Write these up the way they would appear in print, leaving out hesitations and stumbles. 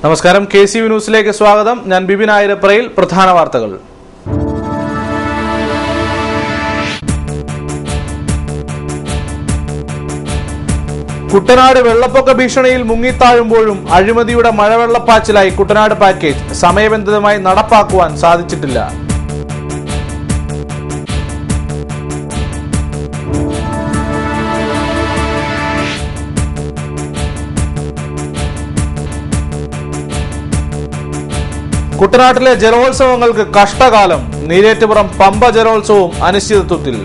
നമസ്കാരം, KCV ന്യൂസിലേക്ക് സ്വാഗതം. ഞാൻ ബിബിൻ ആയിരപ്രയിൽ. പ്രധാന വാർത്തകൾ. കുട്ടനാട് വെള്ളപ്പൊക്ക ഭീഷണിയിൽ മുങ്ങിത്താഴുമ്പോഴും അഴിമതിയുടെ മഴവെള്ളപ്പാച്ചിലായി കുട്ടനാട് പാക്കേജ് സമയബന്ധിതമായി നടപ്പാക്കുവാൻ സാധിച്ചിട്ടില്ല. കുട്ടനാട്ടിലെ ജലോത്സവങ്ങൾക്ക് കഷ്ടകാലം. നീരേറ്റുപുറം പമ്പ ജലോത്സവവും അനിശ്ചിതത്വത്തിൽ.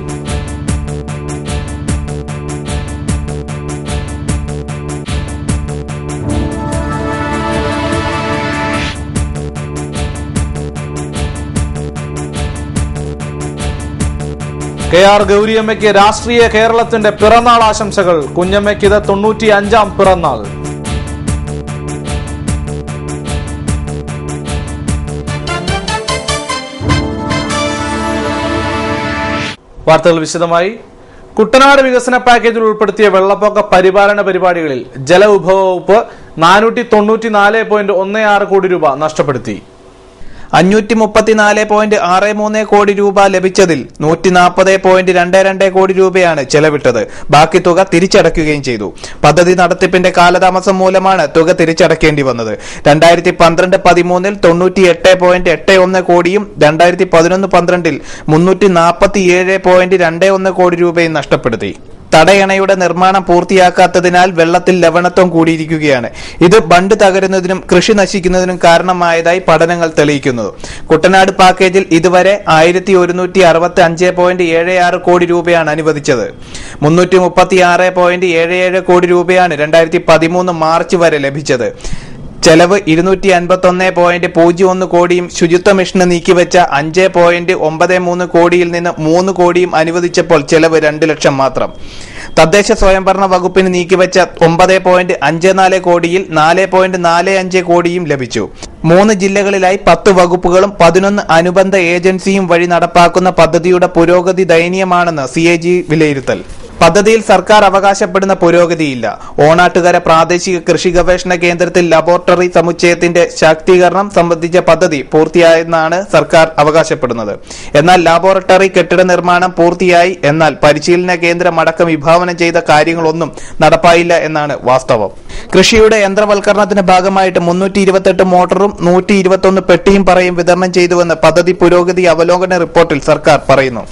KR ഗൗരിയമ്മയ്ക്ക് രാഷ്ട്രീയ കേരളത്തിന്റെ പിറന്നാൾ ആശംസകൾ. കുഞ്ഞമ്മയ്ക്ക് ഇത് 95ാം പിറന്നാൾ. വാർത്തകൾ വിശദമായി. കുട്ടനാട് വികസന പാക്കേജിൽ ഉൾപ്പെടുത്തിയ വെള്ളപ്പൊക്ക പരിപാലന പരിപാടികളിൽ ജലവിഭവ വകുപ്പ് 494.16 കോടി രൂപ നഷ്ടപ്പെടുത്തി. 534.63 കോടി രൂപ ലഭിച്ചതിൽ 140.22 കോടി രൂപയാണ് ചെലവിട്ടത്. ബാക്കി തുക തിരിച്ചടയ്ക്കുകയും ചെയ്തു. പദ്ധതി നടത്തിപ്പിന്റെ കാലതാമസം മൂലമാണ് തുക തിരിച്ചടയ്ക്കേണ്ടി വന്നത്. 2012-13 98.81 കോടിയും 2011-12 347.21 കോടി രൂപയും നഷ്ടപ്പെടുത്തി. തടയണയുടെ നിർമ്മാണം പൂർത്തിയാക്കാത്തതിനാൽ വെള്ളത്തിൽ ലവണത്വം കൂടിയിരിക്കുകയാണ്. ഇത് ബണ്ട് തകരുന്നതിനും കൃഷി നശിക്കുന്നതിനും കാരണമായതായി പഠനങ്ങൾ തെളിയിക്കുന്നു. കുട്ടനാട് പാക്കേജിൽ ഇതുവരെ 1165.76 കോടി രൂപയാണ് അനുവദിച്ചത്. 336.77 കോടി രൂപയാണ് 2013 മാർച്ച് വരെ ലഭിച്ചത്. ചെലവ് 251.01 കോടിയും ശുചിത്വ മിഷന് നീക്കിവെച്ച 5.93 കോടിയിൽ നിന്ന് 3 കോടിയും അനുവദിച്ചപ്പോൾ ചെലവ് 2 ലക്ഷം മാത്രം. തദ്ദേശ സ്വയംഭരണ വകുപ്പിന് നീക്കിവെച്ച 9.54 കോടിയിൽ 4.45 കോടിയും ലഭിച്ചു. 3 ജില്ലകളിലായി 10 വകുപ്പുകളും 11 അനുബന്ധ ഏജൻസിയും വഴി നടപ്പാക്കുന്ന പദ്ധതിയുടെ പുരോഗതി ദയനീയമാണെന്ന് CAG വിലയിരുത്തൽ. പദ്ധതിയിൽ സർക്കാർ അവകാശപ്പെടുന്ന പുരോഗതിയില്ല. ഓണാട്ടുകര പ്രാദേശിക കൃഷി ഗവേഷണ കേന്ദ്രത്തിൽ ലബോറട്ടറി സമുച്ചയത്തിന്റെ ശാക്തീകരണം സംബന്ധിച്ച പദ്ധതി പൂർത്തിയായെന്നാണ് സർക്കാർ അവകാശപ്പെടുന്നത്. എന്നാൽ ലബോറട്ടറി കെട്ടിട നിർമ്മാണം പൂർത്തിയായി, എന്നാൽ പരിശീലന കേന്ദ്രം അടക്കം വിഭാവനം ചെയ്ത കാര്യങ്ങളൊന്നും നടപ്പായില്ല എന്നാണ് വാസ്തവം. കൃഷിയുടെ യന്ത്രവൽക്കരണത്തിന്റെ ഭാഗമായിട്ട് 328 മോട്ടറും 121 പെട്ടിയും പറയും വിതരണം ചെയ്തുവെന്ന് പദ്ധതി പുരോഗതി അവലോകന റിപ്പോർട്ടിൽ സർക്കാർ പറയുന്നു.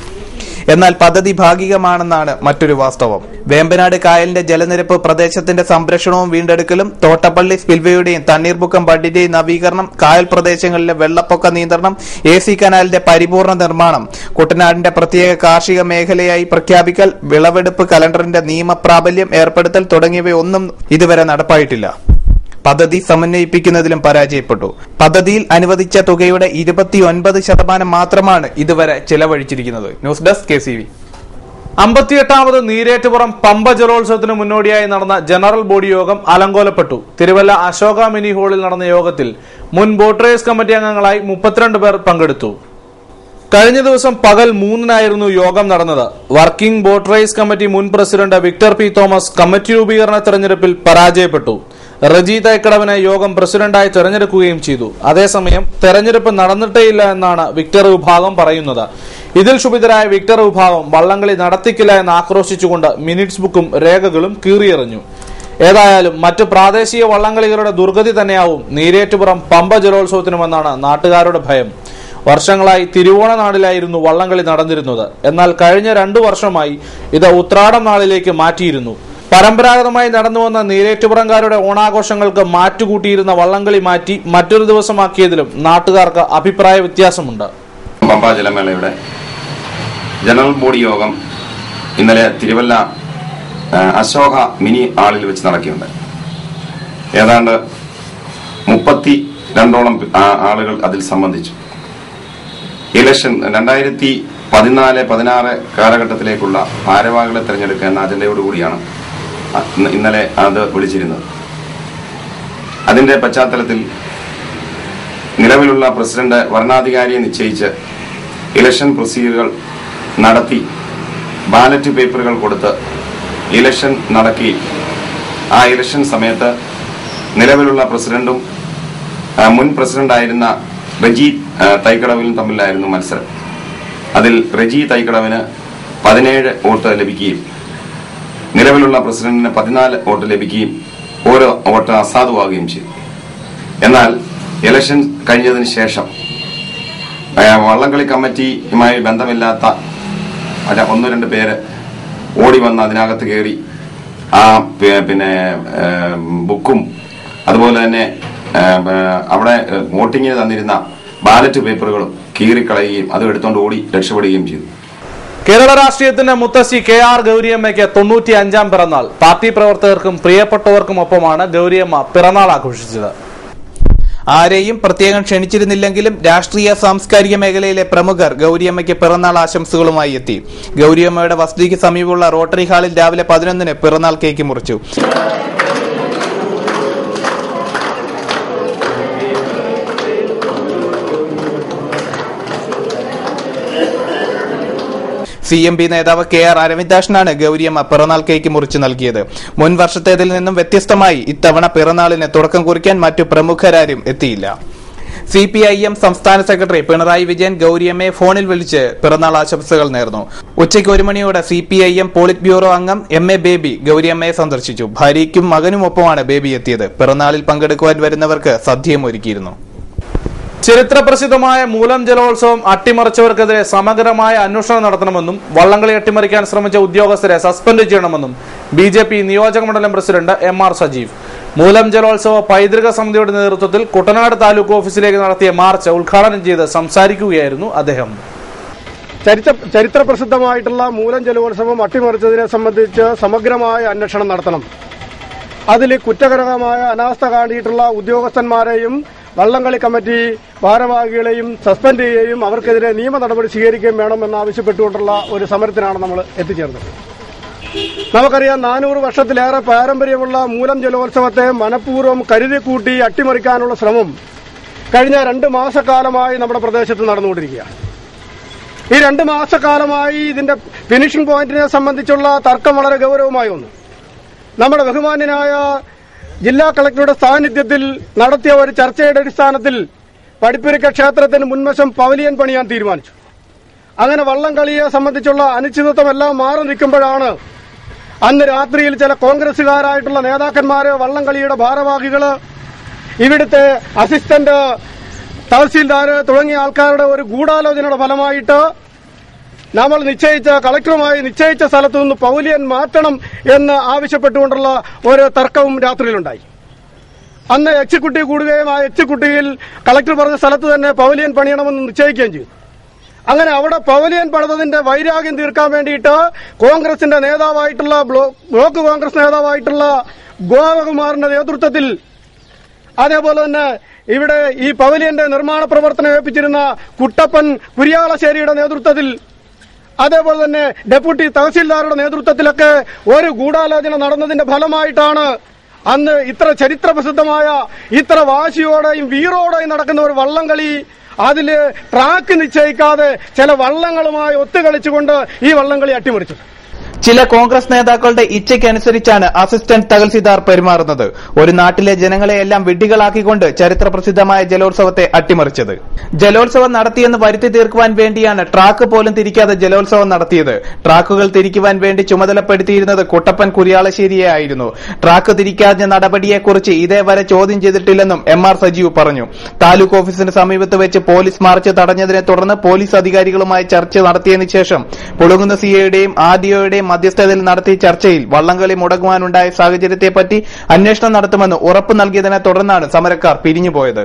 എന്നാൽ പദ്ധതി ഭാഗികമാണെന്നാണ് മറ്റൊരു വാസ്തവം. വേമ്പനാട് കായലിന്റെ ജലനിരപ്പ് പ്രദേശത്തിന്റെ സംരക്ഷണവും വീണ്ടെടുക്കലും, തോട്ടപ്പള്ളി സ്പിൽവേയുടെയും തണ്ണീർമുക്കം ബണ്ടിന്റെയും നവീകരണം, കായൽ പ്രദേശങ്ങളിലെ വെള്ളപ്പൊക്ക നിയന്ത്രണം, AC കനാലിന്റെ പരിപൂർണ നിർമ്മാണം, കുട്ടനാടിന്റെ പ്രത്യേക കാർഷിക മേഖലയായി പ്രഖ്യാപിക്കൽ, വിളവെടുപ്പ് കലണ്ടറിന്റെ നിയമപ്രാബല്യം ഏർപ്പെടുത്തൽ തുടങ്ങിയവയൊന്നും ഇതുവരെ നടപ്പായിട്ടില്ല. പദ്ധതി സമന്വയിപ്പിക്കുന്നതിലും പരാജയപ്പെട്ടു. പദ്ധതിയിൽ അനുവദിച്ച തുകയുടെ 29% മാത്രമാണ് ഇതുവരെ ചെലവഴിച്ചിരിക്കുന്നത്. News desk KCV. 58ാമത് നീരേറ്റുപുറം പമ്പ ജലോത്സവത്തിന് മുന്നോടിയായി നടന്ന ജനറൽ ബോഡി യോഗം അലങ്കോലപ്പെട്ടു. തിരുവല്ല അശോക മിനി ഹാളിൽ നടന്ന യോഗത്തിൽ മുൻ ബോട്ട് റേസ് കമ്മിറ്റി അംഗങ്ങളായി 32 പേർ പങ്കെടുത്തു. കഴിഞ്ഞ ദിവസം പകൽ 3-നായിരുന്നു യോഗം നടന്നത്. വർക്കിംഗ് ബോട്ട് റേസ് കമ്മിറ്റി മുൻ president Victor P. Thomas committee രൂപീകരണ തെരഞ്ഞെടുപ്പിൽ പരാജയപ്പെട്ടു. റജി തൈക്കടവിനെ യോഗം പ്രസിഡന്റായി തെരഞ്ഞെടുക്കുകയും ചെയ്തു. അതേസമയം തെരഞ്ഞെടുപ്പ് നടന്നിട്ടേയില്ല എന്നാണ് വിക്ടർ വിഭാഗം പറയുന്നത്. ഇതിൽ ക്ഷുഭിതരായ വിക്ടർ വിഭാഗം വള്ളംകളി നടത്തിക്കില്ല എന്ന് ആക്രോശിച്ചുകൊണ്ട് മിനിറ്റ്സ് ബുക്കും രേഖകളും കീറിയെറിഞ്ഞു. ഏതായാലും മറ്റു പ്രാദേശിക വള്ളംകളികളുടെ ദുർഗതി തന്നെയാവും നീരേറ്റുപുറം പമ്പ ജലോത്സവത്തിനുമെന്നാണ് നാട്ടുകാരുടെ ഭയം. വർഷങ്ങളായി തിരുവോണ നാളിലായിരുന്നു വള്ളംകളി നടന്നിരുന്നത്. എന്നാൽ കഴിഞ്ഞ 2 വർഷമായി ഇത് ഉത്രാടം നാളിലേക്ക് മാറ്റിയിരുന്നു. പരമ്പരാഗതമായി നടന്നുവന്ന നീരേറ്റുപുറംകാരുടെ ഓണാഘോഷങ്ങൾക്ക് മാറ്റുകൂട്ടിയിരുന്ന വള്ളംകളി മാറ്റി മറ്റൊരു ദിവസമാക്കിയതിലും നാട്ടുകാർക്ക് അഭിപ്രായ വ്യത്യാസമുണ്ട്. പമ്പ ജലമേളയുടെ ജനറൽ ബോഡി യോഗം ഇന്നലെ തിരുവല്ല അശോക മിനി ഹാളിൽ വെച്ച് നടക്കുകയുണ്ടായി. ഏതാണ്ട് 32ഓളം ആളുകൾ അതിൽ സംബന്ധിച്ചു. ഇലക്ഷൻ 2014-16 കാലഘട്ടത്തിലേക്കുള്ള ഭാരവാഹികളെ തെരഞ്ഞെടുക്കുക എന്ന അജണ്ടയോടുകൂടിയാണ് ഇന്നലെ അത് വിളിച്ചിരുന്നത്. അതിന്റെ പശ്ചാത്തലത്തിൽ നിലവിലുള്ള പ്രസിഡന്റ് വരണാധികാരിയെ നിശ്ചയിച്ച് ഇലക്ഷൻ പ്രൊസീജിയറുകൾ നടത്തി ബാലറ്റ് പേപ്പറുകൾ കൊടുത്ത് ഇലക്ഷൻ നടക്കുകയും ആ ഇലക്ഷൻ സമയത്ത് നിലവിലുള്ള പ്രസിഡന്റും മുൻ പ്രസിഡന്റായിരുന്ന റെജി തൈക്കടവിലും തമ്മിലായിരുന്നു മത്സരം. അതിൽ റെജി തൈക്കടവിന് 17 വോട്ട് ലഭിക്കുകയും നിലവിലുള്ള പ്രസിഡന്റിന് 14 വോട്ട് ലഭിക്കുകയും ഓരോ വോട്ട് അസാധുവാകുകയും ചെയ്തു. എന്നാൽ ഇലക്ഷൻ കഴിഞ്ഞതിന് ശേഷം വള്ളംകളി കമ്മിറ്റിയുമായി ബന്ധമില്ലാത്ത 1-2 പേര് ഓടി വന്ന് അതിനകത്ത് കയറി ആ ബുക്കും അതുപോലെ തന്നെ അവിടെ വോട്ടിങ്ങിന് തന്നിരുന്ന ബാലറ്റ് പേപ്പറുകളും കീറിക്കളയുകയും അത് എടുത്തുകൊണ്ട് ഓടി രക്ഷപ്പെടുകയും ചെയ്തു. കേരള രാഷ്ട്രീയത്തിന്റെ മുത്തശ്ശി KR ഗൗരിയമ്മയ്ക്ക് 95-ാം പിറന്നാൾ. പാർട്ടി പ്രവർത്തകർക്കും പ്രിയപ്പെട്ടവർക്കുമൊപ്പമാണ് ഗൗരിയമ്മ പിറന്നാൾ ആഘോഷിച്ചത്. ആരെയും പ്രത്യേകം ക്ഷണിച്ചിരുന്നില്ലെങ്കിലും രാഷ്ട്രീയ സാംസ്കാരിക മേഖലയിലെ പ്രമുഖർ ഗൗരിയമ്മയ്ക്ക് പിറന്നാൾ ആശംസകളുമായി എത്തി. ഗൗരിയമ്മയുടെ വസതിക്ക് സമീപമുള്ള റോട്ടറി ഹാളിൽ രാവിലെ 11-ന് പിറന്നാൾ കേക്ക് മുറിച്ചു. CMP നേതാവ് KR അരവിന്ദാക്ഷനാണ് ഗൗരിയമ്മ പിറന്നാൾ കേക്ക് മുറിച്ചു നൽകിയത്. മുൻ വർഷത്തേതിൽ നിന്നും വ്യത്യസ്തമായി ഇത്തവണ പിറന്നാളിന് തുടക്കം കുറിക്കാൻ മറ്റു പ്രമുഖരാരും എത്തിയില്ല. CPIM സംസ്ഥാന സെക്രട്ടറി പിണറായി വിജയൻ ഗൗരിയമ്മയെ ഫോണിൽ വിളിച്ച് പിറന്നാൾ ആശംസകൾ നേർന്നു. ഉച്ചയ്ക്ക് 1 മണിയോടെ CPIM പോളിറ്റ് ബ്യൂറോ അംഗം MA ബേബി ഗൗരിയമ്മയെ സന്ദർശിച്ചു. ഭാര്യയ്ക്കും മകനുമൊപ്പമാണ് ബേബി എത്തിയത്. പിറന്നാളിൽ പങ്കെടുക്കുവാൻ വരുന്നവർക്ക് സദ്യയും ഒരുക്കിയിരുന്നു. ചരിത്രപ്രസിദ്ധമായ മൂലം ജലോത്സവം അട്ടിമറിച്ചവർക്കെതിരെ സമഗ്രമായ അന്വേഷണം നടത്തണമെന്നും വള്ളംകളി അട്ടിമറിക്കാൻ ശ്രമിച്ച ഉദ്യോഗസ്ഥരെ സസ്പെൻഡ് ചെയ്യണമെന്നും BJP നിയോജക മണ്ഡലം പ്രസിഡന്റ് MR സജീവ്. മൂലം ജലോത്സവ പൈതൃക സമിതിയുടെ നേതൃത്വത്തിൽ കുട്ടനാട് താലൂക്ക് ഓഫീസിലേക്ക് നടത്തിയ മാർച്ച് ഉദ്ഘാടനം ചെയ്ത് സംസാരിക്കുകയായിരുന്നു അദ്ദേഹം. ചരിത്രപ്രസിദ്ധമായിട്ടുള്ള മൂലം ജലോത്സവം അട്ടിമറിച്ചതിനെ സംബന്ധിച്ച് സമഗ്രമായ അന്വേഷണം നടത്തണം. അതിൽ കുറ്റകരമായ അനാസ്ഥ കാണിയിട്ടുള്ള ഉദ്യോഗസ്ഥന്മാരെയും വള്ളംകളി കമ്മിറ്റി ഭാരവാഹികളെയും സസ്പെൻഡ് ചെയ്യുകയും അവർക്കെതിരെ നിയമ നടപടി സ്വീകരിക്കുകയും വേണമെന്നാവശ്യപ്പെട്ടുകൊണ്ടുള്ള ഒരു സമരത്തിനാണ് നമ്മൾ എത്തിച്ചേർന്നത്. നമുക്കറിയാം, 400 വർഷത്തിലേറെ പാരമ്പര്യമുള്ള മൂലം ജലോത്സവത്തെ മനഃപൂർവ്വം കരുതിക്കൂട്ടി അട്ടിമറിക്കാനുള്ള ശ്രമം കഴിഞ്ഞ 2 മാസക്കാലമായി നമ്മുടെ പ്രദേശത്ത് നടന്നുകൊണ്ടിരിക്കുകയാണ്. ഈ 2 മാസക്കാലമായി ഇതിന്റെ ഫിനിഷിംഗ് പോയിന്റിനെ സംബന്ധിച്ചുള്ള തർക്കം വളരെ ഗൌരവമായി വന്നു. നമ്മുടെ ബഹുമാന്യനായ ജില്ലാ കളക്ടറുടെ സാന്നിധ്യത്തിൽ നടത്തിയ ഒരു ചർച്ചയുടെ അടിസ്ഥാനത്തിൽ പടിപ്പുരക്ക ക്ഷേത്രത്തിന് മുൻവശം പവലിയൻ പണിയാൻ തീരുമാനിച്ചു. അങ്ങനെ വള്ളംകളിയെ സംബന്ധിച്ചുള്ള അനിശ്ചിതത്വമെല്ലാം മാറി നിൽക്കുമ്പോഴാണ് അന്ന് രാത്രിയിൽ ചില കോൺഗ്രസുകാരായിട്ടുള്ള നേതാക്കന്മാര്, വള്ളംകളിയുടെ ഭാരവാഹികള്, ഇവിടുത്തെ അസിസ്റ്റന്റ് തഹസീൽദാര് തുടങ്ങിയ ആൾക്കാരുടെ ഒരു ഗൂഢാലോചനയുടെ ഫലമായിട്ട് നമ്മൾ കളക്ടറുമായി നിശ്ചയിച്ച സ്ഥലത്തു നിന്ന് പവലിയൻ മാറ്റണം എന്ന് ആവശ്യപ്പെട്ടുകൊണ്ടുള്ള ഒരു തർക്കവും രാത്രിയിലുണ്ടായി. അന്ന് എക്സിക്യൂട്ടീവ് കൂടുകയും ആ എക്സിക്യൂട്ടീവിൽ കളക്ടർ പറഞ്ഞ സ്ഥലത്ത് തന്നെ പവലിയൻ പണിയണമെന്ന് നിശ്ചയിക്കുകയും ചെയ്തു. അങ്ങനെ അവിടെ പവലിയൻ പണിതതിന്റെ വൈരാഗ്യം തീർക്കാൻ വേണ്ടിയിട്ട് കോൺഗ്രസിന്റെ നേതാവായിട്ടുള്ള ബ്ലോക്ക് കോൺഗ്രസ് നേതാവായിട്ടുള്ള ഗോപകുമാറിന്റെ നേതൃത്വത്തിൽ, അതേപോലെ തന്നെ ഇവിടെ ഈ പവലിയന്റെ നിർമ്മാണ പ്രവർത്തനം ഏൽപ്പിച്ചിരുന്ന കുട്ടപ്പൻ കുര്യാളശ്ശേരിയുടെ നേതൃത്വത്തിൽ, അതേപോലെ തന്നെ ഡെപ്യൂട്ടി തഹസീൽദാറുടെ നേതൃത്വത്തിലൊക്കെ ഒരു ഗൂഢാലോചന നടന്നതിന്റെ ഫലമായിട്ടാണ് അന്ന് ഇത്ര ചരിത്രപ്രസിദ്ധമായ, ഇത്ര വാശിയോടെയും വീറോടെയും നടക്കുന്ന ഒരു വള്ളംകളി, അതില് ട്രാക്ക് നിശ്ചയിക്കാതെ ചില വള്ളങ്ങളുമായി ഒത്തുകളിച്ചുകൊണ്ട് ഈ വള്ളംകളി അട്ടിമറിച്ചത്. ചില കോൺഗ്രസ് നേതാക്കളുടെ ഇച്ഛയ്ക്കനുസരിച്ചാണ് അസിസ്റ്റന്റ് തഹസിൽദാർ പെരുമാറുന്നത്. ഒരു നാട്ടിലെ ജനങ്ങളെയെല്ലാം വിഡ്ഢികളാക്കിക്കൊണ്ട് ചരിത്രപ്രസിദ്ധമായ ജലോത്സവത്തെ അട്ടിമറിച്ചത്. ജലോത്സവം നടത്തിയെന്ന് വരുത്തി തീർക്കുവാൻ വേണ്ടിയാണ് ട്രാക്ക് പോലും തിരിക്കാതെ ജലോത്സവം നടത്തിയത്. ട്രാക്കുകൾ തിരിക്കുവാൻ വേണ്ടി ചുമതലപ്പെടുത്തിയിരുന്നത് കുട്ടപ്പൻ കുര്യാളശ്ശേരിയെ ആയിരുന്നു. ട്രാക്ക് തിരിക്കാത്ത നടപടിയെക്കുറിച്ച് ഇതേവരെ ചോദ്യം ചെയ്തിട്ടില്ലെന്നും MR സജീവ് പറഞ്ഞു. താലൂക്ക് ഓഫീസിന് സമീപത്ത് വെച്ച് പോലീസ് മാർച്ച് തടഞ്ഞതിനെ തുടർന്ന് പോലീസ് അധികാരികളുമായി ചർച്ച നടത്തിയതിനു ശേഷം പുളുങ്ങുന്ന CAയുടെയും RDOയുടെയും മധ്യസ്ഥതയിൽ നടത്തിയ ചർച്ചയിൽ വള്ളംകളി മുടങ്ങുവാനുണ്ടായ സാഹചര്യത്തെപ്പറ്റി അന്വേഷണം നടത്തുമെന്ന് ഉറപ്പു നൽകിയതിനെ തുടർന്നാണ് സമരക്കാർ പിരിഞ്ഞുപോയത്.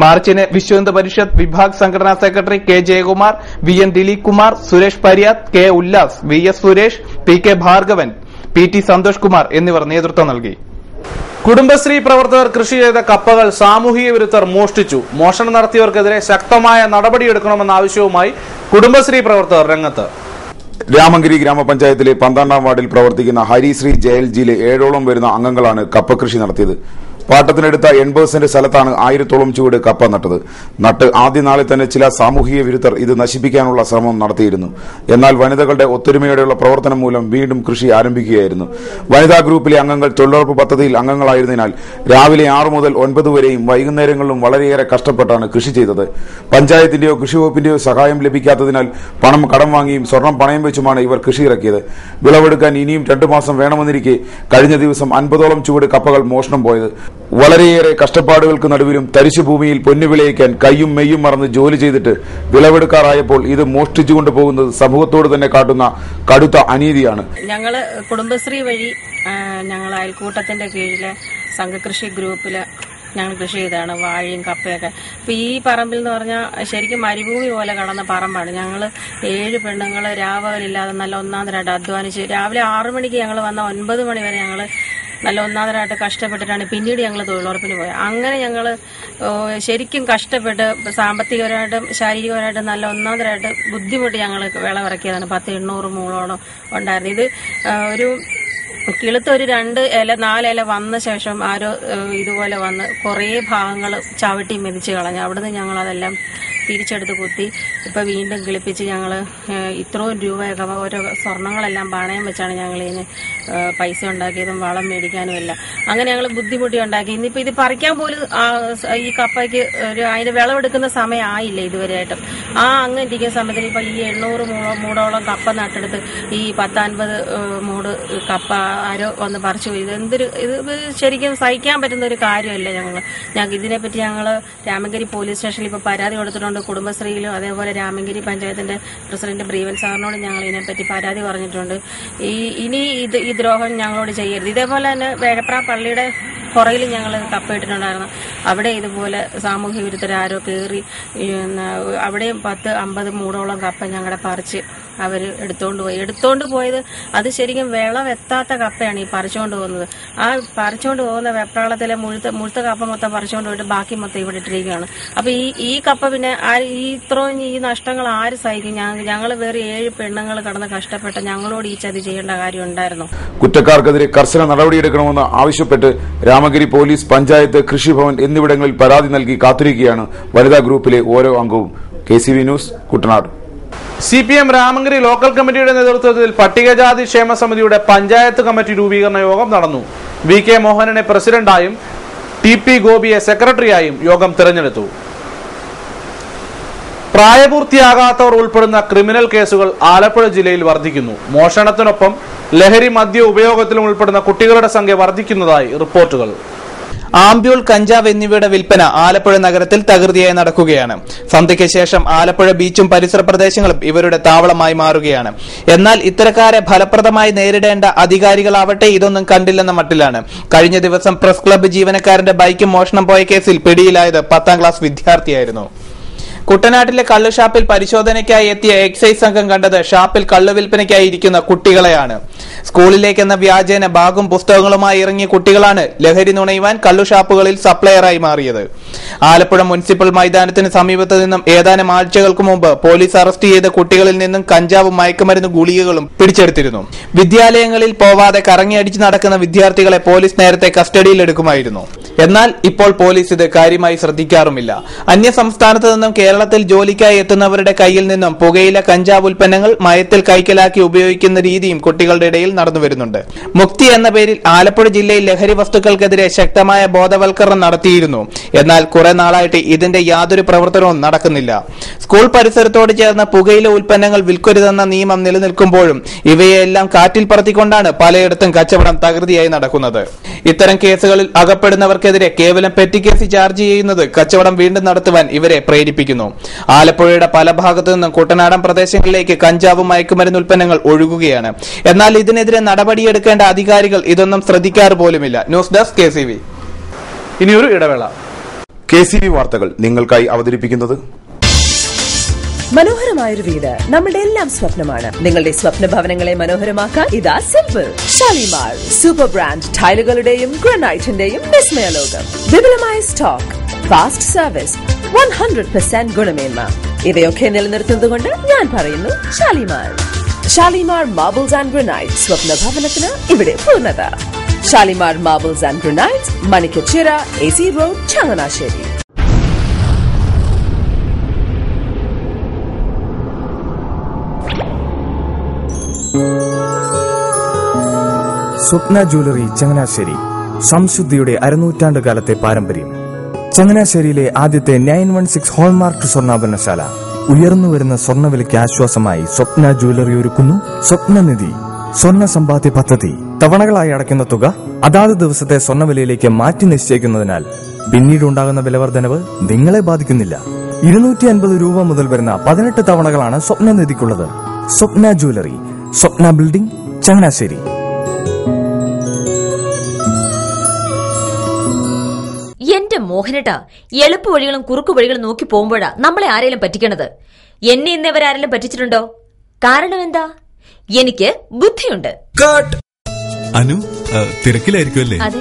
മാർച്ചിന് വിശ്വ ഹിന്ദു പരിഷത്ത് വിഭാഗ് സംഘടനാ secretary K Jayakumar, VN Dileep Kumar, Suresh Pariyath, K Ullas, VS Suresh, PK Bhargavan, PT Santhosh Kumar എന്നിവർ നേതൃത്വം നൽകി. കുടുംബശ്രീ പ്രവർത്തകർ കൃഷി ചെയ്ത കപ്പകൾ സാമൂഹിക വിരുദ്ധർ മോഷ്ടിച്ചു. മോഷണം നടത്തിയവർക്കെതിരെ ശക്തമായ നടപടിയെടുക്കണമെന്ന ആവശ്യവുമായി കുടുംബശ്രീ പ്രവർത്തകർ രംഗത്ത്. രാമങ്കിരി ഗ്രാമപഞ്ചായത്തിലെ 12-ാം വാർഡിൽ പ്രവർത്തിക്കുന്ന ഹരിശ്രീ JLGയിലെ 7ഓളം വരുന്ന അംഗങ്ങളാണ് കപ്പകൃഷി നടത്തിയത്. പാട്ടത്തിനെടുത്ത 80 സെന്റ് സ്ഥലത്താണ് 1000-ഓളം ചുവട് കപ്പ നട്ട് ആദ്യ നാളിൽ തന്നെ ചില സാമൂഹിക വിരുദ്ധർ ഇത് നശിപ്പിക്കാനുള്ള ശ്രമം നടത്തിയിരുന്നു. എന്നാൽ വനിതകളുടെ ഒത്തൊരുമയോടെയുള്ള പ്രവർത്തനം മൂലം വീണ്ടും കൃഷി ആരംഭിക്കുകയായിരുന്നു. വനിതാ ഗ്രൂപ്പിലെ അംഗങ്ങൾ തൊഴിലുറപ്പ് പദ്ധതിയിൽ അംഗങ്ങളായതിനാൽ രാവിലെ 6 മുതൽ 9 വരെയും വൈകുന്നേരങ്ങളിലും വളരെയേറെ കഷ്ടപ്പെട്ടാണ് കൃഷി ചെയ്തത്. പഞ്ചായത്തിന്റെയോ കൃഷിവകുപ്പിന്റെയോ സഹായം ലഭിക്കാത്തതിനാൽ പണം കടം വാങ്ങിയും സ്വർണം പണയം വെച്ചുമാണ് ഇവർ കൃഷി ഇറക്കിയത്. വിളവെടുക്കാൻ ഇനിയും 2 മാസം വേണമെന്നിരിക്കെ കഴിഞ്ഞ ദിവസം 50ഓളം ചുവട് കപ്പകൾ മോഷണം പോയത്. വളരെയേറെ കഷ്ടപ്പാടുകൾക്ക് നടുവിലും തരിശുഭൂമിയിൽ പൊന്നു വിളയിക്കാൻ കയ്യും മെയ്യും മറന്ന് ജോലി ചെയ്തിട്ട് വിളവെടുക്കാറായപ്പോൾ ഇത് മോഷ്ടിച്ചുകൊണ്ട് പോകുന്നത് സമൂഹത്തോട് തന്നെ കാട്ടുന്ന കടുത്ത അനീതിയാണ്. ഞങ്ങള് കുടുംബശ്രീ വഴി ഞങ്ങൾ അയൽക്കൂട്ടത്തിന്റെ കീഴിലെ സംഘകൃഷി ഗ്രൂപ്പില് ഞങ്ങൾ കൃഷി ചെയ്താണ് വാഴയും കപ്പയൊക്കെ. അപ്പൊ ഈ പറമ്പിൽ എന്ന് പറഞ്ഞാൽ ശരിക്കും മരുഭൂമി പോലെ കടന്ന പറമ്പാണ്. ഞങ്ങൾ 7 പെണ്ണുങ്ങൾ രാവലില്ലാതെ നല്ല ഒന്നാന്തരായിട്ട് അധ്വാനിച്ച് രാവിലെ 6 മണിക്ക് ഞങ്ങൾ വന്ന 9 മണി വരെ ഞങ്ങൾ നല്ല ഒന്നാന്തരായിട്ട് കഷ്ടപ്പെട്ടിട്ടാണ് പിന്നീട് ഞങ്ങൾ തൊഴിലുറപ്പിന് പോയത്. അങ്ങനെ ഞങ്ങൾ ശരിക്കും കഷ്ടപ്പെട്ട് സാമ്പത്തികപരമായിട്ടും ശാരീരികപരമായിട്ടും നല്ല ഒന്നാന്തരായിട്ട് ബുദ്ധിമുട്ടി ഞങ്ങൾ വിളവിറക്കിയതാണ്. 10-800 മൂളോളം ഉണ്ടായിരുന്നു. ഇത് ഒരു കിളുത്ത് ഒരു 2 ഇല 4 ഇല വന്ന ശേഷം ആരോ ഇതുപോലെ വന്ന് കുറേ ഭാഗങ്ങൾ ചവിട്ടി മെതിച്ച് കളഞ്ഞു. അവിടുന്ന് ഞങ്ങൾ അതെല്ലാം തിരിച്ചെടുത്ത് കുത്തി ഇപ്പൊ വീണ്ടും കിളിപ്പിച്ച് ഞങ്ങൾ ഇത്രയും രൂപയൊക്കെ ഓരോ സ്വർണങ്ങളെല്ലാം പണയം വെച്ചാണ് ഞങ്ങൾ ഇതിന് പൈസ ഉണ്ടാക്കിയതും വളം മേടിക്കാനും എല്ലാം. അങ്ങനെ ഞങ്ങൾ ബുദ്ധിമുട്ടി ഉണ്ടാക്കി. ഇന്നിപ്പോ ഇത് പറിക്കാൻ പോലും ഈ കപ്പയ്ക്ക് അതിന്റെ വിളവെടുക്കുന്ന സമയം ആയില്ല ഇതുവരെയായിട്ടും. അങ്ങനെ ഇരിക്കുന്ന സമയത്തിന് ഇപ്പൊ ഈ 800 മൂടോളം കപ്പ നട്ടെടുത്ത് ഈ 10-50 മൂട് കപ്പ ആരോ വന്ന് പറിച്ചു പോയി. ഇത് ശരിക്കും സഹിക്കാൻ പറ്റുന്ന ഒരു കാര്യമല്ല. ഞങ്ങൾക്ക് ഇതിനെപ്പറ്റി ഞങ്ങൾ രാമങ്കരി പോലീസ് സ്റ്റേഷനിൽ ഇപ്പൊ പരാതി കൊടുത്തിട്ടുണ്ട്. കുടുംബശ്രീയിലും അതേപോലെ രാമങ്കരി പഞ്ചായത്തിന്റെ പ്രസിഡന്റ് ബ്രീവൻ സാറിനോട് ഞങ്ങൾ ഇതിനെപ്പറ്റി പരാതി പറഞ്ഞിട്ടുണ്ട്. ഇനി ഈ ദ്രോഹം ഞങ്ങളോട് ചെയ്യരുത്. ഇതേപോലെ തന്നെ വേഴപ്ര പള്ളിയുടെ പുറയിൽ ഞങ്ങൾ കപ്പ ഇട്ടിട്ടുണ്ടായിരുന്നു. അവിടെ ഇതുപോലെ സാമൂഹ്യ വിരുദ്ധരാരോ കയറി അവിടെയും 10-50 മൂടോളം കപ്പ ഞങ്ങളുടെ പറിച്ച് അവർ എടുത്തോണ്ട് പോയത് അത് ശരിക്കും വിളവെത്താത്ത കപ്പയാണ് ഈ പറിച്ചുകൊണ്ട് പോകുന്നത്. ആ പറിച്ചുകൊണ്ട് പോകുന്ന വെപ്രാളത്തിലെ മുഴുത്ത കപ്പ മൊത്തം പറിച്ചുകൊണ്ട് പോയിട്ട് ബാക്കി മൊത്തം ഇവിടെ ഇട്ടിരിക്കുകയാണ്. അപ്പൊ ഈ കപ്പ പിന്നെ ഇത്രയും ഈ നഷ്ടങ്ങൾ ആര് സഹിക്കും? ഞങ്ങൾ വേറെ 7 പെണ്ണുങ്ങൾ കടന്ന് കഷ്ടപ്പെട്ട ഞങ്ങളോട് ഈ ചതി ചെയ്യേണ്ട കാര്യം ഉണ്ടായിരുന്നു. കുറ്റക്കാർക്കെതിരെ കർശന നടപടിയെടുക്കണമെന്ന് ആവശ്യപ്പെട്ട് രാമഗിരി പോലീസ്, പഞ്ചായത്ത്, കൃഷിഭവൻ എന്നിവിടങ്ങളിൽ പരാതി നൽകി കാത്തിരിക്കുകയാണ് വനിതാ ഗ്രൂപ്പിലെ ഓരോ അംഗവും. KCV news, Kuttanad. CPM Ramankary local കമ്മിറ്റിയുടെ നേതൃത്വത്തിൽ പട്ടികജാതി ക്ഷേമ സമിതിയുടെ പഞ്ചായത്ത് കമ്മിറ്റി രൂപീകരണ യോഗം നടന്നു. VK മോഹനനെ പ്രസിഡന്റായും TP ഗോപിയെ സെക്രട്ടറിയായും യോഗം തിരഞ്ഞെടുത്തു. പ്രായപൂർത്തിയാകാത്തവർ ഉൾപ്പെടുന്ന ക്രിമിനൽ കേസുകൾ ആലപ്പുഴ ജില്ലയിൽ വർദ്ധിക്കുന്നു. മോഷണത്തിനൊപ്പം ലഹരി മദ്യ ഉപയോഗത്തിലും ഉൾപ്പെടുന്ന കുട്ടികളുടെ സംഖ്യ വർദ്ധിക്കുന്നതായി റിപ്പോർട്ടുകൾ. ആംബ്യൂൾ, കഞ്ചാവ് എന്നിവയുടെ വിൽപ്പന ആലപ്പുഴ നഗരത്തിൽ തകൃതിയായി നടക്കുകയാണ്. സന്ധ്യയ്ക്ക് ശേഷം ആലപ്പുഴ ബീച്ചും പരിസര പ്രദേശങ്ങളും ഇവരുടെ താവളമായി മാറുകയാണ്. എന്നാൽ ഇത്തരക്കാരെ ഫലപ്രദമായി നേരിടേണ്ട അധികാരികളാവട്ടെ ഇതൊന്നും കണ്ടില്ലെന്ന മട്ടിലാണ്. കഴിഞ്ഞ ദിവസം പ്രസ് ക്ലബ്ബ് ജീവനക്കാരന്റെ ബൈക്കും മോഷണം പോയ കേസിൽ പിടിയിലായത് 10ാം ക്ലാസ് വിദ്യാർത്ഥിയായിരുന്നു. കുട്ടനാട്ടിലെ കള്ളുഷാപ്പിൽ പരിശോധനയ്ക്കായി എത്തിയ എക്സൈസ് സംഘം കണ്ടത് ഷാപ്പിൽ കള്ളു വിൽപ്പനയ്ക്കായി ഇരിക്കുന്ന കുട്ടികളെയാണ്. സ്കൂളിലേക്കെന്ന വ്യാജേന ബാഗും പുസ്തകങ്ങളുമായി ഇറങ്ങിയ കുട്ടികളാണ് ലഹരി നുണയുവാൻ കള്ളുഷാപ്പുകളിൽ സപ്ലയറായി മാറിയത്. ആലപ്പുഴ മുനിസിപ്പൽ മൈതാനത്തിന് സമീപത്ത് നിന്നും ഏതാനും ആഴ്ചകൾക്ക് മുമ്പ് പോലീസ് അറസ്റ്റ് ചെയ്ത കുട്ടികളിൽ നിന്നും കഞ്ചാവും മയക്കുമരുന്ന് ഗുളികകളും പിടിച്ചെടുത്തിരുന്നു. വിദ്യാലയങ്ങളിൽ പോവാതെ കറങ്ങിയടിച്ച് നടക്കുന്ന വിദ്യാർത്ഥികളെ പോലീസ് നേരത്തെ കസ്റ്റഡിയിലെടുക്കുമായിരുന്നു. എന്നാൽ ഇപ്പോൾ പോലീസ് ഇത് കാര്യമായി ശ്രദ്ധിക്കാറുമില്ല. അന്യ സംസ്ഥാനത്ത് നിന്നും കേരളത്തിൽ ജോലിക്കായി എത്തുന്നവരുടെ കയ്യിൽ നിന്നും പുകയില, കഞ്ചാവ് ഉൽപ്പന്നങ്ങൾ മയത്തിൽ കൈക്കലാക്കി ഉപയോഗിക്കുന്ന രീതിയും കുട്ടികളുടെ ഇടയിൽ നടന്നുവരുന്നുണ്ട്. മുക്തി എന്ന പേരിൽ ആലപ്പുഴ ജില്ലയിൽ ലഹരി വസ്തുക്കൾക്കെതിരെ ശക്തമായ ബോധവൽക്കരണം നടത്തിയിരുന്നു. എന്നാൽ കുറെ നാളായിട്ട് ഇതിന്റെ യാതൊരു പ്രവർത്തനവും നടക്കുന്നില്ല. സ്കൂൾ പരിസരത്തോട് ചേർന്ന് പുകയില ഉൽപ്പന്നങ്ങൾ വിൽക്കരുതെന്ന നിയമം നിലനിൽക്കുമ്പോഴും ഇവയെല്ലാം കാറ്റിൽ പറത്തിക്കൊണ്ടാണ് പലയിടത്തും കച്ചവടം തകൃതിയായി നടക്കുന്നത്. ഇത്തരം കേസുകളിൽ അകപ്പെടുന്നവർക്കെതിരെ കേവലം പെറ്റി കേസ് ചാർജ് ചെയ്യുന്നത് കച്ചവടം വീണ്ടും നടത്തുവാൻ ഇവരെ പ്രേരിപ്പിക്കുന്നു. ആലപ്പുഴയുടെ പല ഭാഗത്തു നിന്നും കുട്ടനാടൻ പ്രദേശങ്ങളിലേക്ക് കഞ്ചാവും മയക്കുമരുന്ന് ഉൽപ്പന്നങ്ങൾ ഒഴുകുകയാണ്. എന്നാൽ ഇതിനെതിരെ നടപടിയെടുക്കേണ്ട അധികാരികൾ ഇതൊന്നും ശ്രദ്ധിക്കാറ് പോലുമില്ല. News desk KCV. ഇനിയൊരു ഇടവേള. KCV വാർത്തകൾ നിങ്ങൾക്കായി അവതരിപ്പിക്കുന്നത് മനോഹരമായൊരു വീട് നമ്മുടെ എല്ലാം സ്വപ്നമാണ്. നിങ്ങളുടെ സ്വപ്ന ഭവനങ്ങളെ മനോഹരമാക്കാൻ ഇതാ സിമ്പിൾ ഷാലിമാർ സൂപ്പർ ബ്രാൻഡ് ടൈലുകളുടെയും ഗ്രാനൈറ്റിന്റെയും വിസ്മയ ലോകം. വിപുലമായ സ്റ്റോക്ക്, ഫാസ്റ്റ് സർവീസ്, 100% ഗുണമേന്മ ഇവയൊക്കെ നിലനിർത്തുന്നതുകൊണ്ട് ഞാൻ പറയുന്നു Shalimar. Shalimar marbles and granite, സ്വപ്ന ഭവനത്തിന് ഇവിടെ പൂർണ്ണത. Shalimar Marbles and Granites, Manikachira, AC Road, Changanasheri. Swapna jewellery Changanassery. സംശുദ്ധിയുടെ അരനൂറ്റാണ്ടുകാലത്തെ പാരമ്പര്യം. ചങ്ങനാശ്ശേരിയിലെ ആദ്യത്തെ 916 ഹോൾമാർക്ക് സ്വർണ്ണാഭരണശാല. ഉയർന്നുവരുന്ന സ്വർണ്ണവിലയ്ക്ക് ആശ്വാസമായി സ്വപ്ന ജ്വല്ലറി ഒരുക്കുന്നു സ്വപ്നനിധി സ്വർണ്ണ സമ്പാദ്യ പദ്ധതി. തവണകളായി അടയ്ക്കുന്ന തുക അതാത് ദിവസത്തെ സ്വർണ്ണവിലയിലേക്ക് മാറ്റി നിശ്ചയിക്കുന്നതിനാൽ പിന്നീടുണ്ടാകുന്ന വിലവർദ്ധനവ് നിങ്ങളെ ബാധിക്കുന്നില്ല. 250 രൂപ മുതൽ വരുന്ന 18 തവണകളാണ് സ്വപ്നനിധിക്കുള്ളത്. സ്വപ്ന ജ്വല്ലറി, സ്വപ്ന ബിൽഡിംഗ്, ചങ്ങനാശ്ശേരി. എന്റെ മോഹനേട്ടാ, എളുപ്പ വഴികളും കുറുക്കു വഴികളും നോക്കി പോകുമ്പോഴാ നമ്മളെ ആരെങ്കിലും പറ്റിക്കണത്. എന്നെ ഇന്നവരാരെങ്കിലും പറ്റിച്ചിട്ടുണ്ടോ? കാരണം എന്താ? എനിക്ക് ബുദ്ധിയുണ്ട്. അനു തിരക്കിലായിരിക്കുമല്ലേ? അതെ.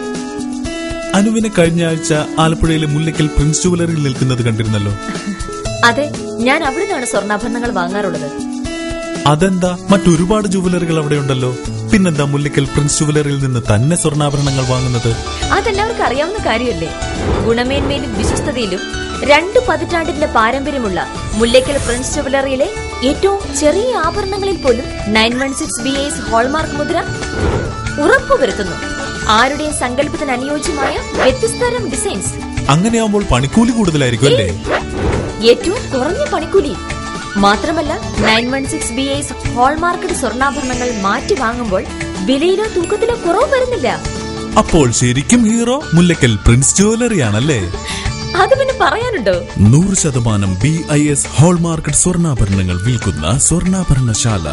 അനുവിനെ കഴിഞ്ഞ ആഴ്ച ആലപ്പുഴയിലെ മുല്ലയ്ക്കൽ പ്രിൻസ് ജുവലറിയിൽ നിൽക്കുന്നത് കണ്ടിരുന്നല്ലോ. അതെ, ഞാൻ അവിടെ നിന്നാണ് സ്വർണ്ണാഭരണങ്ങൾ വാങ്ങാറുള്ളത്. അതെന്താ, മറ്റൊരുപാട് ജുവലറികൾ അവിടെ ഉണ്ടല്ലോ. പിന്നെന്താ മുല്ലയ്ക്കൽ പ്രിൻസ് ജുവലറിയിൽ നിന്ന് തന്നെ സ്വർണ്ണാഭരണങ്ങൾ വാങ്ങുന്നത്? അതെല്ലാവർക്കും അറിയാവുന്ന കാര്യമല്ലേ. ഗുണമേന്മയിലും വിശ്വസ്തതയിലും 2 പതിറ്റാണ്ടിന്റെ പാരമ്പര്യമുള്ള മുല്ലയ്ക്കൽ പ്രിൻസ് ജുവലറിയിലെ ഏറ്റവും ചെറിയ ആഭരണങ്ങളിൽ പോലും 916 BIS ഹോൾമാർക്ക് മുദ്ര ഉറപ്പുവരുത്തുന്നു. ആരുടെയും സങ്കല്പത്തിന് അനുയോജ്യമായ വ്യത്യസ്തതരം ഡിസൈൻസ്. അങ്ങനെയാവുമ്പോൾ പണിക്കൂലി കൂടുതലായിരിക്കും അല്ലേ? ഏറ്റവും കുറഞ്ഞ പണിക്കൂലി. മാത്രമല്ല 916 BIS ഹോൾമാർക്കറ്റ് സ്വർണ്ണാഭരണങ്ങൾ മാറ്റി വാങ്ങുമ്പോൾ വിലയിലോ തൂക്കത്തിലോ കുറവ് വരുന്നില്ല. അപ്പോൾ ശരിക്കും ഹീറോ മുല്ലയ്ക്കൽ പ്രിൻസ് ജുവലറിയാണല്ലേ? അത് പിന്നെ പറയാനുണ്ടോ? 100% BIS ഹോൾമാർക്കറ്റ് സ്വർണ്ണാഭരണങ്ങൾ വിൽക്കുന്ന സ്വർണ്ണാഭരണശാല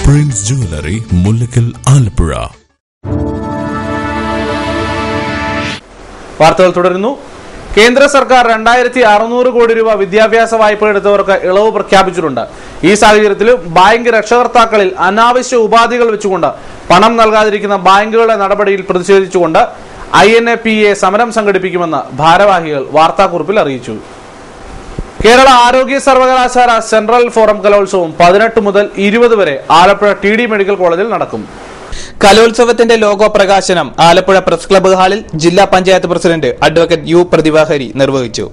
പ്രിൻസ് ജുവലറി, മുല്ലയ്ക്കൽ, ആലപ്പുഴ. വാർത്തകൾ തുടരുന്നു. കേന്ദ്ര സർക്കാർ 2600 കോടി രൂപ വിദ്യാഭ്യാസ വായ്പ എടുത്തവർക്ക് ഇളവ് പ്രഖ്യാപിച്ചിട്ടുണ്ട്. ഈ സാഹചര്യത്തിൽ ബാങ്ക് രക്ഷകർത്താക്കളിൽ അനാവശ്യ ഉപാധികൾ വെച്ചുകൊണ്ട് പണം നൽകാതിരിക്കുന്ന ബാങ്കുകളുടെ നടപടിയിൽ പ്രതിഷേധിച്ചുകൊണ്ട് INAPA സമരം സംഘടിപ്പിക്കുമെന്ന് ഭാരവാഹികൾ വാർത്താക്കുറിപ്പിൽ അറിയിച്ചു. കേരള ആരോഗ്യ സർവകലാശാല സെൻട്രൽ ഫോറം കലോത്സവം 18 മുതൽ 20 വരെ ആലപ്പുഴ TD മെഡിക്കൽ കോളേജിൽ നടക്കും. കലോത്സവത്തിന്റെ ലോഗോ പ്രകാശനം ആലപ്പുഴ പ്രസ് ക്ലബ്ബ് ഹാളിൽ ജില്ലാ panchayat president advocate U Prathibha Hari നിർവഹിച്ചു.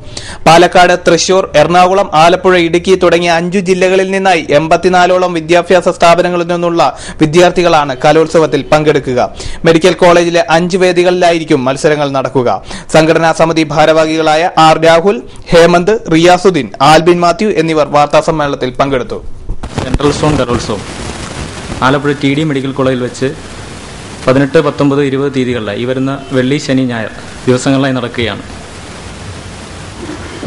പാലക്കാട്, തൃശൂർ, എറണാകുളം, ആലപ്പുഴ, ഇടുക്കി തുടങ്ങിയ 5 ജില്ലകളിൽ നിന്നായി 84ഓളം വിദ്യാഭ്യാസ സ്ഥാപനങ്ങളിൽ നിന്നുള്ള വിദ്യാർത്ഥികളാണ് കലോത്സവത്തിൽ പങ്കെടുക്കുക. മെഡിക്കൽ കോളേജിലെ 5 വേദികളിലായിരിക്കും മത്സരങ്ങൾ നടക്കുക. സംഘടനാ സമിതി ഭാരവാഹികളായ R. രാഹുൽ, ഹേമന്ത്, റിയാസുദ്ദീൻ, ആൽബിൻ മാത്യു എന്നിവർ വാർത്താസമ്മേളനത്തിൽ പങ്കെടുത്തു. സെൻട്രൽ സോൺ കലോത്സവം ആലപ്പുഴ TD മെഡിക്കൽ കോളേജിൽ വെച്ച് 18, 19, 20 തീയതികളിലായി ഈ വരുന്ന വെള്ളി, ശനി, ഞായർ ദിവസങ്ങളിലായി നടക്കുകയാണ്.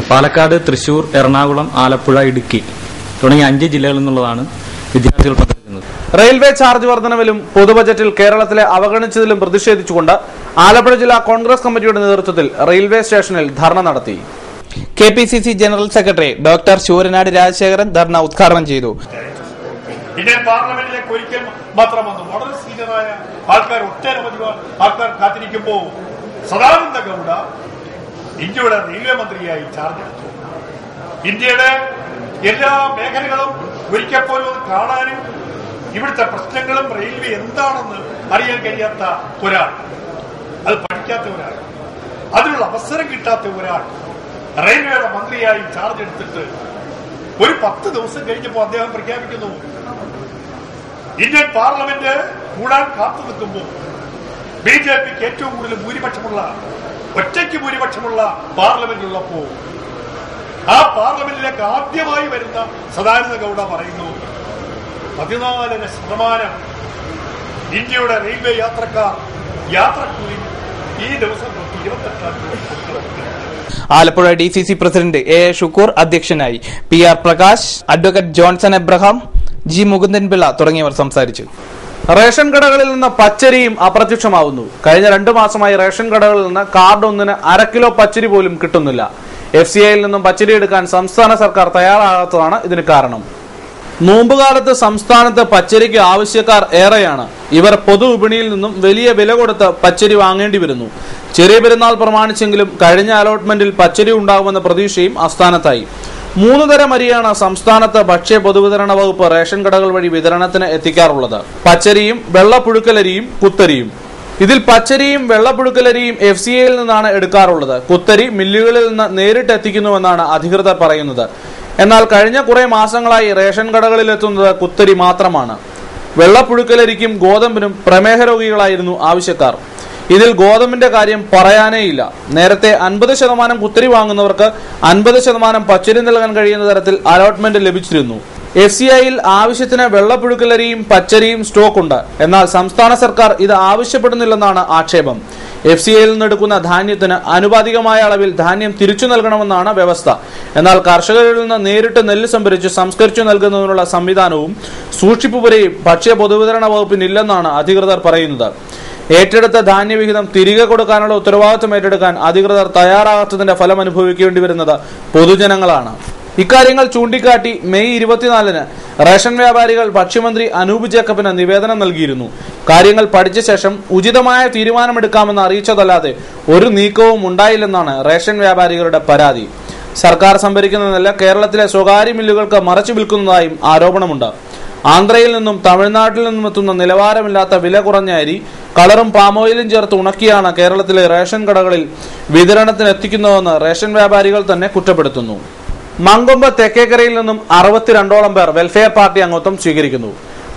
പാലക്കാട്, തൃശൂർ, എറണാകുളം, ആലപ്പുഴ, ഇടുക്കി തുടങ്ങിയ 5 ജില്ലകളിൽ നിന്നുള്ളതാണ് വിദ്യാർത്ഥികൾ പങ്കെടുക്കുന്നത്. റെയിൽവേ ചാർജ് വർധനവിലും പൊതുബജറ്റിൽ കേരളത്തിലെ അവഗണിച്ചതിലും പ്രതിഷേധിച്ചുകൊണ്ട് ആലപ്പുഴ ജില്ലാ കോൺഗ്രസ് കമ്മിറ്റിയുടെ നേതൃത്വത്തിൽ റെയിൽവേ സ്റ്റേഷനിൽ ധർണ നടത്തി. KPCC general secretary doctor Sooranad Rajasekharan ധർണ ഉദ്ഘാടനം ചെയ്തു. ഇന്ത്യൻ പാർലമെന്റിലേക്ക് ഒരിക്കൽ മാത്രം വന്നു വളരെ സീനിയറായ ആൾക്കാർ, ഒട്ടനവധി ആൾക്കാർ കാത്തിരിക്കുമ്പോൾ സദാനന്ദ ഗൌഡ ഇന്ത്യയുടെ റെയിൽവേ മന്ത്രിയായി ചാർജ് എടുത്തു. ഇന്ത്യയുടെ എല്ലാ മേഖലകളും ഒരിക്കൽ പോലും കാണാനും ഇവിടുത്തെ പ്രശ്നങ്ങളും റെയിൽവേ എന്താണെന്ന് അറിയാൻ കഴിയാത്ത ഒരാൾ, അത് പഠിക്കാത്ത ഒരാൾ, അതിനുള്ള അവസരം കിട്ടാത്ത ഒരാൾ റെയിൽവേയുടെ മന്ത്രിയായി ചാർജ് എടുത്തിട്ട് ഒരു 10 ദിവസം കഴിഞ്ഞപ്പോൾ അദ്ദേഹം പ്രഖ്യാപിക്കുന്നു, ഇന്ത്യൻ പാർലമെന്റ് കൂടാൻ കാത്തു നിൽക്കുമ്പോൾ BJPക്ക് ഏറ്റവും കൂടുതൽ ഭൂരിപക്ഷമുള്ള, ഒറ്റയ്ക്ക് ഭൂരിപക്ഷമുള്ള പാർലമെന്റ് ഉള്ളപ്പോൾ ആ പാർലമെന്റിലേക്ക് ആദ്യമായി വരുന്ന സദാനന്ദ ഗൌഡ പറയുന്നു 14% ഇന്ത്യയുടെ റെയിൽവേ യാത്രക്കാർ യാത്രക്കൂലി ഈ ദിവസം 28 Alappuzha DCC president A. Shukkoor അധ്യക്ഷനായി. PR Prakash, advocate Johnson Abraham, G. Mukundanpillai തുടങ്ങിയവർ സംസാരിച്ചു. റേഷൻ കടകളിൽ നിന്ന് പച്ചരിയും അപ്രത്യക്ഷമാവുന്നു. കഴിഞ്ഞ 2 മാസമായി റേഷൻ കടകളിൽ നിന്ന് കാർഡ് ഒന്നിന് 1/2 കിലോ പച്ചരി പോലും കിട്ടുന്നില്ല. FCIയിൽ നിന്നും പച്ചരി എടുക്കാൻ സംസ്ഥാന സർക്കാർ തയ്യാറാകാത്തതാണ് ഇതിന് കാരണം. നോമ്പുകാലത്ത് സംസ്ഥാനത്ത് പച്ചരിക്ക് ആവശ്യക്കാർ ഏറെയാണ്. ഇവർ പൊതുവിപണിയിൽ നിന്നും വലിയ വില കൊടുത്ത് പച്ചരി വാങ്ങേണ്ടി വരുന്നു. ചെറിയ പെരുന്നാൾ പ്രമാണിച്ചെങ്കിലും കഴിഞ്ഞ അലോട്ട്മെന്റിൽ പച്ചരി ഉണ്ടാകുമെന്ന പ്രതീക്ഷയും അസ്ഥാനത്തായി. 3 തരം അരിയാണ് സംസ്ഥാനത്ത് ഭക്ഷ്യ പൊതുവിതരണ വകുപ്പ് റേഷൻ കടകൾ വഴി വിതരണത്തിന് എത്തിക്കാറുള്ളത്. പച്ചരിയും വെള്ളപ്പുഴുക്കലരിയും കുത്തരിയും. ഇതിൽ പച്ചരിയും വെള്ളപ്പുഴുക്കലരിയും FCIയിൽ നിന്നാണ് എടുക്കാറുള്ളത്. കുത്തരി മില്ലുകളിൽ നിന്ന് നേരിട്ട് എത്തിക്കുന്നുവെന്നാണ് അധികൃതർ പറയുന്നത്. എന്നാൽ കഴിഞ്ഞ കുറെ മാസങ്ങളായി റേഷൻ കടകളിൽ എത്തുന്നത് കുത്തരി മാത്രമാണ്. വെള്ളപ്പുഴുക്കലരിക്കും ഗോതമ്പിനും പ്രമേഹ രോഗികളായിരുന്നു ആവശ്യക്കാർ. ഇതിൽ ഗോതമ്പിന്റെ കാര്യം പറയാനേയില്ല. നേരത്തെ 50% കുത്തരി വാങ്ങുന്നവർക്ക് 50% പച്ചരി നൽകാൻ കഴിയുന്ന തരത്തിൽ അലോട്ട്മെന്റ് ലഭിച്ചിരുന്നു. FCIയിൽ ആവശ്യത്തിന് വെള്ളപ്പുഴുക്കലരിയും പച്ചരിയും സ്റ്റോക്കുണ്ട്. എന്നാൽ സംസ്ഥാന സർക്കാർ ഇത് ആവശ്യപ്പെടുന്നില്ലെന്നാണ് ആക്ഷേപം. FCIയിൽ നിന്നെടുക്കുന്ന ധാന്യത്തിന് ആനുപാതികമായ അളവിൽ ധാന്യം തിരിച്ചു നൽകണമെന്നാണ് വ്യവസ്ഥ. എന്നാൽ കർഷകരിൽ നിന്ന് നേരിട്ട് നെല്ല് സംഭരിച്ച് സംസ്കരിച്ചു നൽകുന്നതിനുള്ള സംവിധാനവും സൂക്ഷിപ്പുപുരയും ഭക്ഷ്യ പൊതുവിതരണ വകുപ്പിനില്ലെന്നാണ് അധികൃതർ പറയുന്നത്. ഏറ്റെടുത്ത ധാന്യവിഹിതം തിരികെ കൊടുക്കാനുള്ള ഉത്തരവാദിത്വം ഏറ്റെടുക്കാൻ അധികൃതർ തയ്യാറാകാത്തതിന്റെ ഫലം അനുഭവിക്കേണ്ടി വരുന്നത് പൊതുജനങ്ങളാണ്. ഇക്കാര്യങ്ങൾ ചൂണ്ടിക്കാട്ടി മെയ് 24-ന് റേഷൻ വ്യാപാരികൾ ഭക്ഷ്യമന്ത്രി അനൂപ് ജേക്കബിന് നിവേദനം നൽകിയിരുന്നു. കാര്യങ്ങൾ പഠിച്ച ശേഷം ഉചിതമായ തീരുമാനമെടുക്കാമെന്ന് അറിയിച്ചതല്ലാതെ ഒരു നീക്കവും ഉണ്ടായില്ലെന്നാണ് റേഷൻ വ്യാപാരികളുടെ പരാതി. സർക്കാർ സംഭരിക്കുന്ന നെല്ല് കേരളത്തിലെ സ്വകാര്യ മില്ലുകൾക്ക് മറച്ചു വിൽക്കുന്നതായും ആരോപണമുണ്ട്. ആന്ധ്രയിൽ നിന്നും തമിഴ്നാട്ടിൽ നിന്നും എത്തുന്ന നിലവാരമില്ലാത്ത വില കുറഞ്ഞ അരി കളറും പാമോയിലും ചേർത്ത് ഉണക്കിയാണ് കേരളത്തിലെ റേഷൻ കടകളിൽ വിതരണത്തിന് എത്തിക്കുന്നതെന്ന് റേഷൻ വ്യാപാരികൾ തന്നെ കുറ്റപ്പെടുത്തുന്നു. മങ്കൊമ്പ് തെക്കേക്കരയിൽ നിന്നും 62ഓളം പേർ വെൽഫെയർ പാർട്ടി അംഗത്വം സ്വീകരിക്കുന്നു.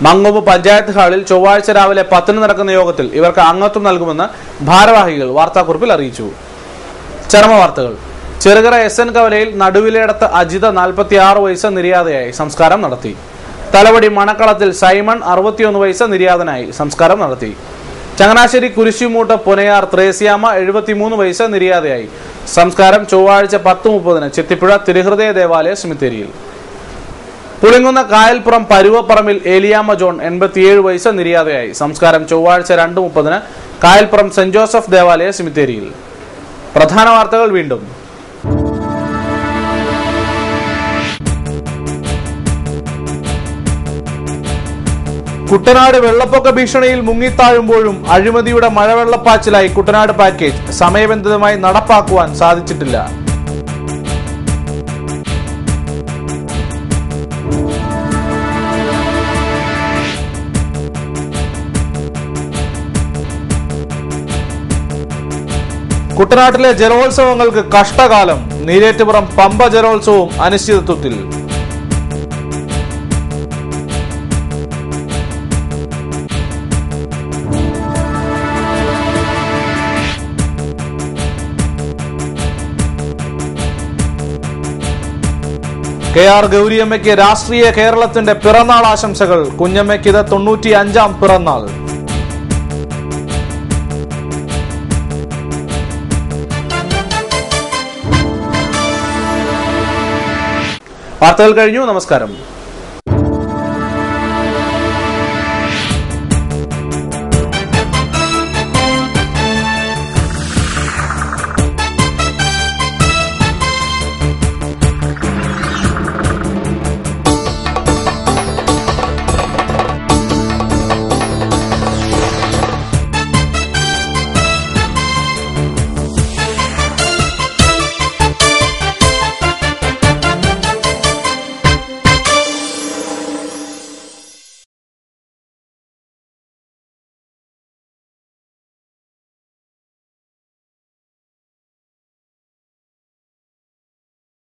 മങ്കൊമ്പ് പഞ്ചായത്ത് ഹാളിൽ ചൊവ്വാഴ്ച രാവിലെ 10-ന് നടക്കുന്ന യോഗത്തിൽ ഇവർക്ക് അംഗത്വം നൽകുമെന്ന് ഭാരവാഹികൾ വാർത്താക്കുറിപ്പിൽ അറിയിച്ചു. ചരമവാർത്തകൾ. ചെറുകര SN കവലയിൽ നടുവിലേടത്ത് അജിത 46 വയസ്സ് നിര്യാതയായി. സംസ്കാരം നടത്തി. തലവടി മണക്കളത്തിൽ സൈമൺ 61 വയസ്സ് നിര്യാതനായി. സംസ്കാരം നടത്തി. ചങ്ങനാശ്ശേരി കുരിശുമൂട്ട് പുനയാർ ത്രേസ്യാമ 73 വയസ്സ് നിര്യാതയായി. സംസ്കാരം ചൊവ്വാഴ്ച 10:30-ന് ചെത്തിപ്പുഴ തിരുഹൃദയ ദേവാലയ സെമിത്തേരിയിൽ. പുളിങ്ങുന്ന കായൽപ്പുറം പരുവപ്പറമ്പിൽ ഏലിയാമ്മ ജോൺ 87 വയസ്സ് നിര്യാതയായി. സംസ്കാരം ചൊവ്വാഴ്ച 2:30-ന് കായൽപ്പുറം സെന്റ് ജോസഫ് ദേവാലയ സെമിത്തേരിയിൽ. പ്രധാന വാർത്തകൾ വീണ്ടും. കുട്ടനാട് വെള്ളപ്പൊക്ക ഭീഷണിയിൽ മുങ്ങിത്താഴുമ്പോഴും അഴിമതിയുടെ മഴവെള്ളപ്പാച്ചിലായി കുട്ടനാട് പാക്കേജ് സമയബന്ധിതമായി നടപ്പാക്കുവാൻ സാധിച്ചിട്ടില്ല. കുട്ടനാട്ടിലെ ജലോത്സവങ്ങൾക്ക് കഷ്ടകാലം. നീരേറ്റുപുറം പമ്പ ജലോത്സവവും അനിശ്ചിതത്വത്തിൽ. KR ഗൗരിയമ്മയ്ക്ക് രാഷ്ട്രീയ കേരളത്തിന്റെ പിറന്നാൾ ആശംസകൾ. കുഞ്ഞമ്മയ്ക്ക് ഇത് 95-ാം പിറന്നാൾ. വാർത്തകൾ കഴിഞ്ഞു. നമസ്കാരം.